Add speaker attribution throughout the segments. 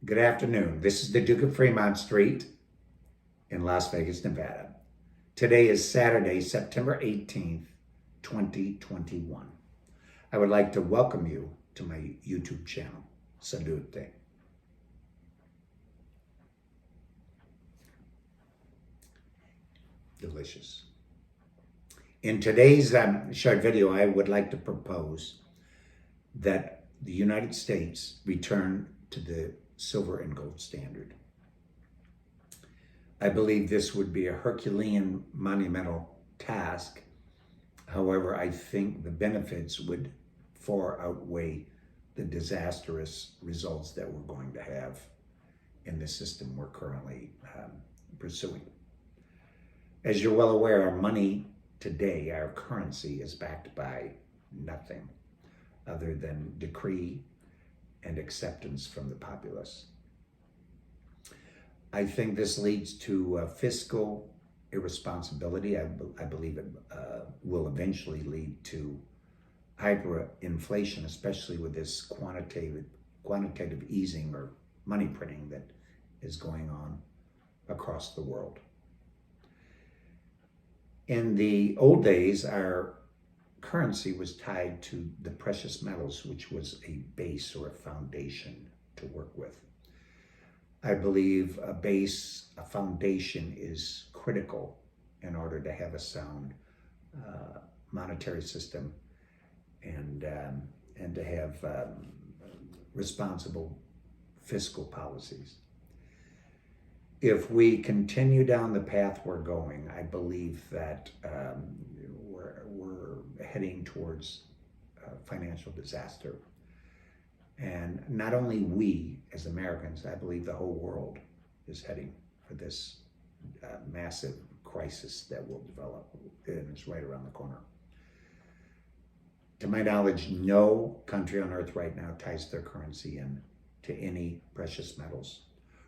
Speaker 1: Good afternoon. This is the Duke of Fremont Street in Las Vegas, Nevada. Today is Saturday, September 18th, 2021. I would like to welcome you to my YouTube channel. Salute. Delicious. In today's short video, I would like to propose that the United States return to the silver and gold standard. I believe this would be a Herculean, monumental task. However, I think the benefits would far outweigh the disastrous results that we're going to have in the system we're currently pursuing. As you're well aware, our money today, our currency, is backed by nothing other than decree and acceptance from the populace. I think this leads to fiscal irresponsibility. I believe it will eventually lead to hyperinflation, especially with this quantitative easing or money printing that is going on across the world. In the old days, our currency was tied to the precious metals, which was a base or a foundation to work with. I believe a foundation is critical in order to have a sound monetary system and to have responsible fiscal policies. If we continue down the path we're going, I believe that we're heading towards financial disaster. And not only we as Americans, I believe the whole world is heading for this massive crisis that will develop, and it's right around the corner. To my knowledge, no country on earth right now ties their currency in to any precious metals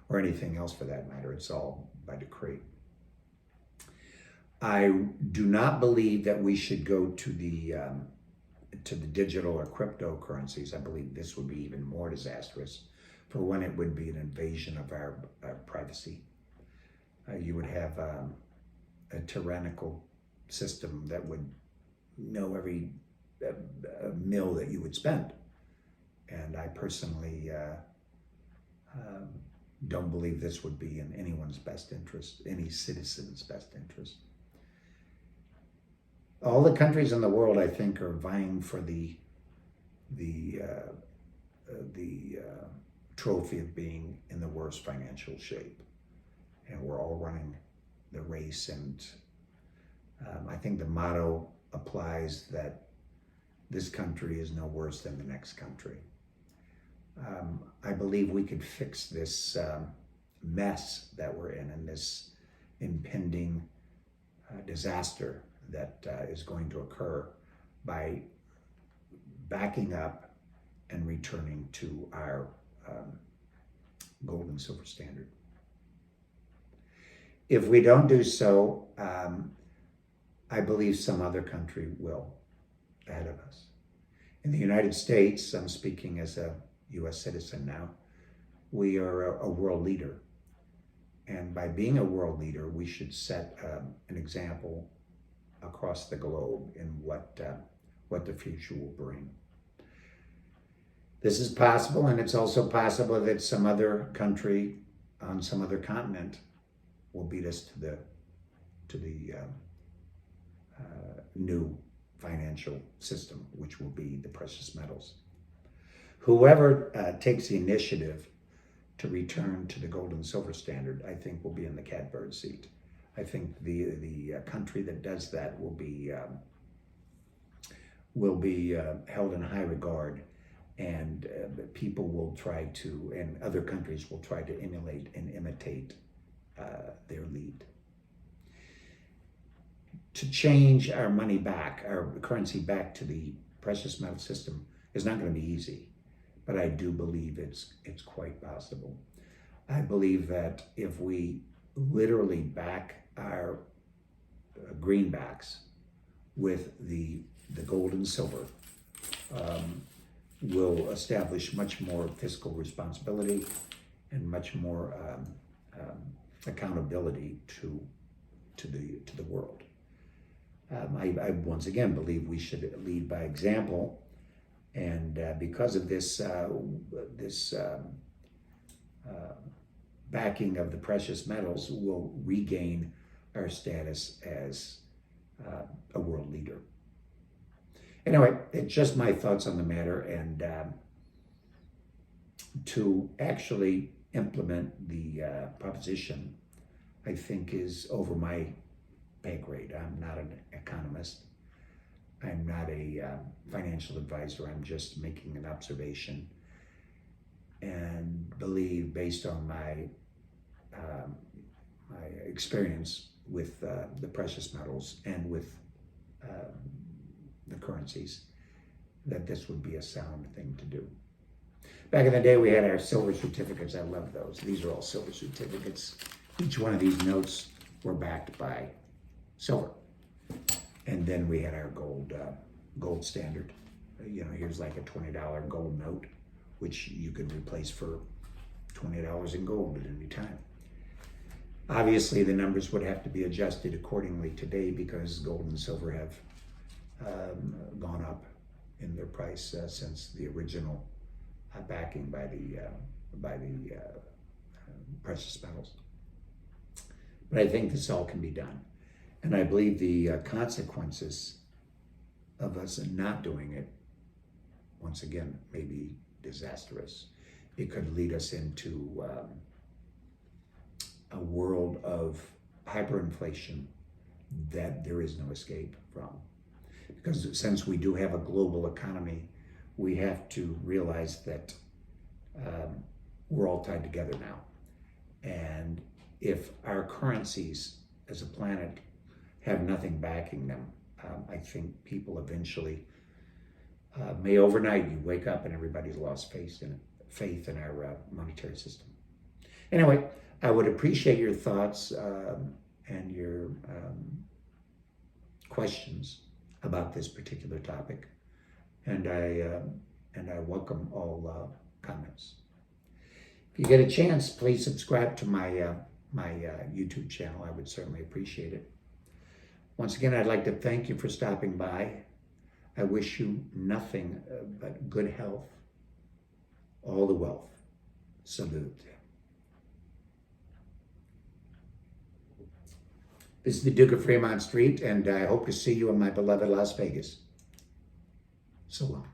Speaker 1: or anything else for that matter. It's all by decree. I do not believe that we should go to the digital or cryptocurrencies. I believe this would be even more disastrous. For one, it would be an invasion of our privacy. You would have a tyrannical system that would know every mil that you would spend. And I personally don't believe this would be in anyone's best interest, any citizen's best interest. All the countries in the world, I think, are vying for the trophy of being in the worst financial shape, and we're all running the race. And I think the motto applies that this country is no worse than the next country. I believe we could fix this mess that we're in and this impending disaster that is going to occur by backing up and returning to our gold and silver standard. If we don't do so, I believe some other country will ahead of us. In the United States, I'm speaking as a U.S. citizen now, we are a world leader. And by being a world leader, we should set an example across the globe in what the future will bring. This is possible, and it's also possible that some other country on some other continent will beat us to the new financial system, which will be the precious metals. Whoever takes the initiative to return to the gold and silver standard, I think, will be in the catbird seat. I think the country that does that will be held in high regard, and people will try to, and other countries will try to emulate and imitate their lead. To change our money back, our currency back to the precious metal system is not going to be easy, but I do believe it's quite possible. I believe that if we literally back our greenbacks with the gold and silver, will establish much more fiscal responsibility and much more accountability to the world. I once again believe we should lead by example, and because of this backing of the precious metals, we'll regain our status as a world leader. Anyway, it's just my thoughts on the matter, and to actually implement the proposition, I think, is over my pay grade. I'm not an economist. I'm not a financial advisor. I'm just making an observation, and believe, based on my my experience with the precious metals and with the currencies, that this would be a sound thing to do. Back in the day, we had our silver certificates. I love those. These are all silver certificates. Each one of these notes were backed by silver. And then we had our gold standard. You know, here's like a $20 gold note, which you could replace for $20 in gold at any time. Obviously, the numbers would have to be adjusted accordingly today because gold and silver have gone up in their price since the original backing by the precious metals. But I think this all can be done. And I believe the consequences of us not doing it, once again, may be disastrous. It could lead us into a world of hyperinflation that there is no escape from. Because since we do have a global economy, we have to realize that we're all tied together now. And if our currencies as a planet have nothing backing them, I think people eventually may overnight you wake up and everybody's lost faith in our monetary system. Anyway, I would appreciate your thoughts and your questions about this particular topic, and I welcome all comments. If you get a chance, please subscribe to my my YouTube channel. I would certainly appreciate it. Once again, I'd like to thank you for stopping by. I wish you nothing but good health, all the wealth. Salute. This is the Duke of Fremont Street, and I hope to see you in my beloved Las Vegas. So long.